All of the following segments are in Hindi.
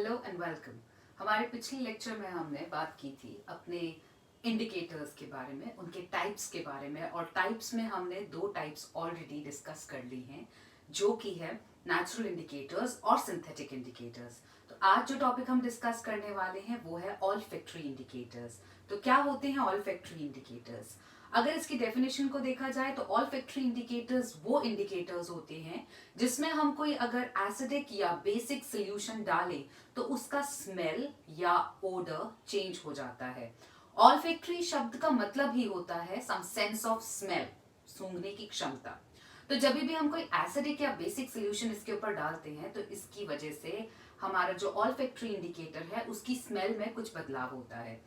Hello and welcome. हमारे पिछले लेक्चर में हमने बात की थी अपने इंडिकेटर्स के बारे में, उनके टाइप्स के बारे में, और टाइप्स में हमने दो टाइप्स ऑलरेडी डिस्कस कर ली हैं, जो कि है नेचुरल इंडिकेटर्स और सिंथेटिक इंडिकेटर्स। तो आज जो टॉपिक हम डिस्कस करने वाले हैं वो है ऑल्फैक्टरी इंडिकेटर्स। तो क्या होते हैं ऑल्फैक्टरी इंडिकेटर्स? अगर इसकी डेफिनेशन को देखा जाए तो ऑल्फैक्टरी इंडिकेटर्स वो इंडिकेटर्स होते हैं जिसमें हम कोई अगर एसिडिक या बेसिक सोल्यूशन डालें तो उसका स्मेल या ओडर चेंज हो जाता है। ऑल्फैक्टरी शब्द का मतलब ही होता है सम सेंस ऑफ स्मेल, सूंघने की क्षमता। तो जब भी हम कोई एसिडिक या बेसिक सोल्यूशन इसके ऊपर डालते हैं तो इसकी वजह से हमारा जो ऑल्फैक्टरी इंडिकेटर है उसकी स्मेल में कुछ बदलाव होता है।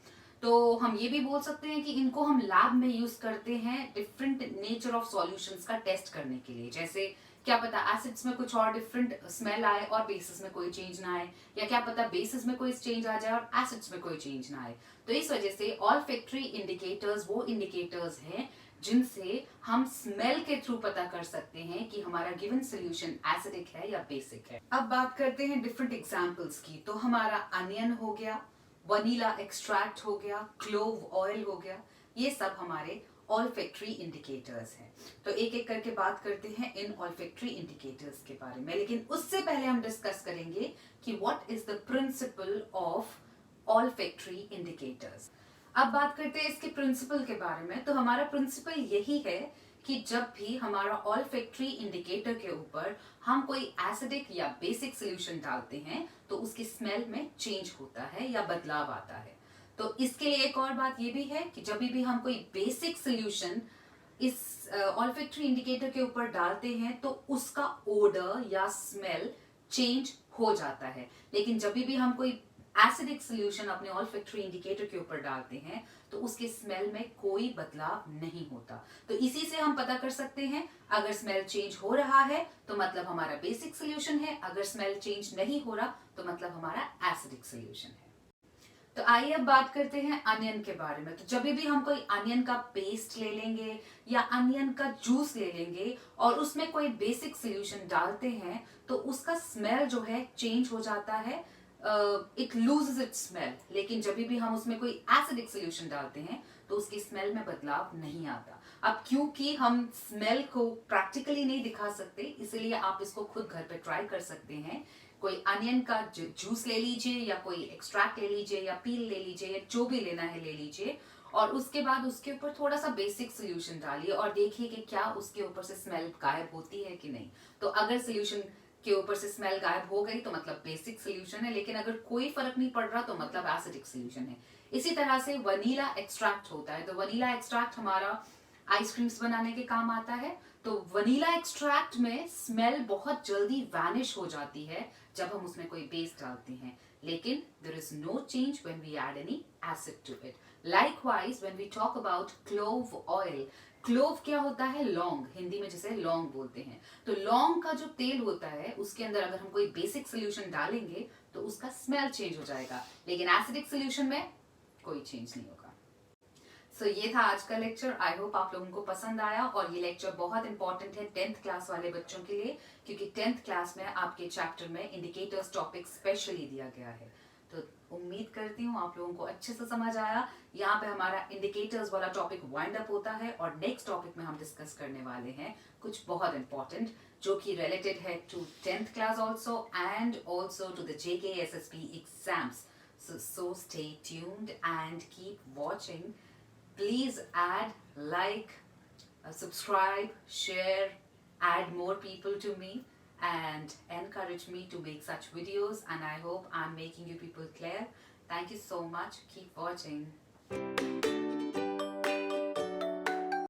तो हम ये भी बोल सकते हैं कि इनको हम लैब में यूज करते हैं डिफरेंट नेचर ऑफ सॉल्यूशंस का टेस्ट करने के लिए। जैसे क्या पता एसिड्स में कुछ और डिफरेंट स्मेल आए और बेसिस में कोई चेंज ना आए, या क्या पता बेसिस में कोई चेंज आ जाए और एसिड्स में कोई चेंज ना आए। तो इस वजह से ऑल्फैक्टरी इंडिकेटर्स वो इंडिकेटर्स हैं जिनसे हम स्मेल के थ्रू पता कर सकते हैं कि हमारा गिवन सोल्यूशन एसिडिक है या बेसिक है। अब बात करते हैं डिफरेंट एग्जांपल्स की। तो हमारा अनियन हो गया, वनीला एक्सट्रैक्ट हो गया, क्लोव ऑयल हो गया, ये सब हमारे ऑल्फैक्टरी इंडिकेटर्स हैं। तो एक एक करके बात करते हैं इन ऑल्फैक्टरी इंडिकेटर्स के बारे में, लेकिन उससे पहले हम डिस्कस करेंगे कि what is the principle of olfactory indicators. अब बात करते हैं इसके प्रिंसिपल के बारे में। तो हमारा प्रिंसिपल यही है कि जब भी हमारा ऑल्फैक्टरी इंडिकेटर के ऊपर हम कोई एसिडिक या बेसिक सोल्यूशन डालते हैं तो उसकी स्मेल में चेंज होता है या बदलाव आता है। तो इसके लिए एक और बात ये भी है कि जब भी हम कोई बेसिक सोल्यूशन इस ऑल्फैक्टरी इंडिकेटर के ऊपर डालते हैं तो उसका ओडर या स्मेल चेंज हो जाता है, लेकिन जब भी हम कोई एसिडिक सोल्यूशन अपने ऑल्फैक्टरी इंडिकेटर के ऊपर डालते हैं तो उसके स्मेल में कोई बदलाव नहीं होता। तो इसी से हम पता कर सकते हैं अगर स्मेल चेंज हो रहा है तो मतलब हमारा बेसिक सोल्यूशन है, अगर स्मेल चेंज नहीं हो रहा तो मतलब हमारा एसिडिक सोल्यूशन है। तो आइए अब बात करते हैं अनियन के बारे में। तो जब भी हम कोई अनियन का पेस्ट ले लेंगे या अनियन का जूस ले लेंगे और उसमें कोई बेसिक सोल्यूशन डालते हैं तो उसका स्मेल जो है चेंज हो जाता है, इट लूजेस इट्स स्मेल। लेकिन जब भी हम उसमें कोई एसिडिक सोल्यूशन डालते हैं तो उसकी स्मेल में बदलाव नहीं आता। अब क्योंकि हम स्मेल को प्रैक्टिकली नहीं दिखा सकते, इसलिए आप इसको खुद घर पे ट्राई कर सकते हैं। कोई अनियन का जूस ले लीजिए या कोई एक्सट्रैक्ट ले लीजिए या पील ले लीजिए या जो भी लेना है ले लीजिए, और उसके बाद उसके ऊपर थोड़ा सा बेसिक सोल्यूशन डालिए और देखिए कि क्या उसके ऊपर से स्मेल गायब होती है कि नहीं। तो अगर सोल्यूशन के ऊपर से स्मेल गायब हो गई तो मतलब बेसिक सोल्यूशन है, लेकिन अगर कोई फर्क नहीं पड़ रहा तो मतलब एसिडिक सोल्यूशन है। इसी तरह से वनीला एक्सट्रैक्ट होता है। तो वनीला एक्सट्रैक्ट हमारा आइसक्रीम्स बनाने के काम आता है। तो वनीला एक्सट्रैक्ट में स्मेल बहुत जल्दी वैनिश हो जाती है जब हम उसमें कोई बेस डालते हैं, लेकिन there is no change when we add any acid to it. Likewise when we talk about clove oil, clove क्या होता है? लौंग, हिंदी में जिसे लौंग बोलते हैं। तो लौंग का जो तेल होता है उसके अंदर अगर हम कोई बेसिक सोल्यूशन डालेंगे तो उसका स्मेल चेंज हो जाएगा, लेकिन एसिडिक सोल्यूशन में कोई चेंज नहीं होगा। सो ये था आज का लेक्चर। आई होप आप लोगों को पसंद आया, और ये लेक्चर बहुत इंपॉर्टेंट है 10th क्लास वाले बच्चों के लिए, क्योंकि 10th क्लास में आपके चैप्टर में इंडिकेटर्स टॉपिक स्पेशली दिया गया है। तो उम्मीद करती हूँ आप लोगों को अच्छे से समझ आया। यहाँ पे हमारा इंडिकेटर्स वाला टॉपिक वाइंड अप होता है, और नेक्स्ट टॉपिक में हम डिस्कस करने वाले हैं कुछ बहुत इंपॉर्टेंट जो कि रिलेटेड है to 10th class also and also to the JKSSP exams. So stay tuned and keep watching. Please add, like, subscribe, share, add more people to me, and encourage me to make such videos. And I hope I'm making you people clear. Thank you so much. Keep watching.